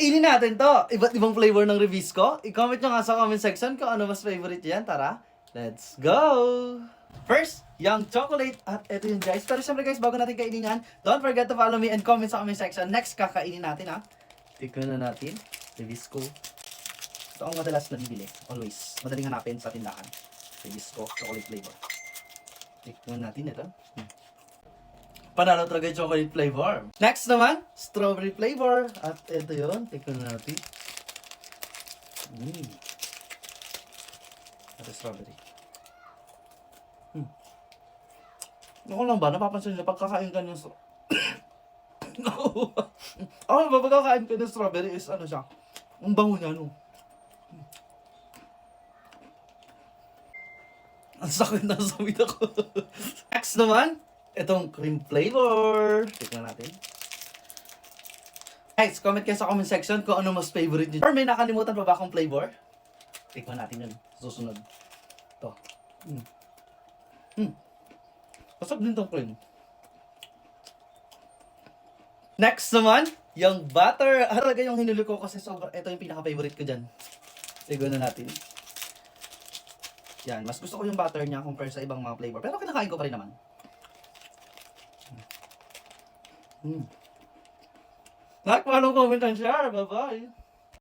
Kainin natin to. Iba't ibang flavor ng Revisco. I-comment nyo nga sa comment section kung ano mas favorite yan. Tara, let's go! First, yung chocolate. At ito yun guys. Pero syempre guys, bago natin kainin yan, don't forget to follow me and comment sa comment section. Next, kakainin natin ha. Tikman na natin. Revisco. Ito ang madalas nabibili. Always. Madaling hanapin sa tindahan. Revisco chocolate flavor. Tikman natin ito. Panalo talaga yung chocolate flavor. Next naman, strawberry flavor. At ito yun. Tikman natin. Ito strawberry. Ako lang ba, napapansin niyo, pagkakain ka ng pagkakain ka ng strawberry is ano siya, ang bango niya, no? Ang sakit na sumit ako. Next naman, itong cream flavor. Tignan natin. Guys, comment kayo sa comment section kung ano mas favorite niyo. Or may nakalimutan pa ba akong flavor? Tignan natin yun. Susunod. Ito. Pasok din itong cream. Next naman, yung butter. Talaga yung hinuli ko kasi sobrang, ito yung pinaka-favorite ko dyan. Tignan na natin. Yan, mas gusto ko yung butter niya compare sa ibang mga flavor. Pero kinakain ko pa rin naman. Like, follow, comment, and share. Bye-bye.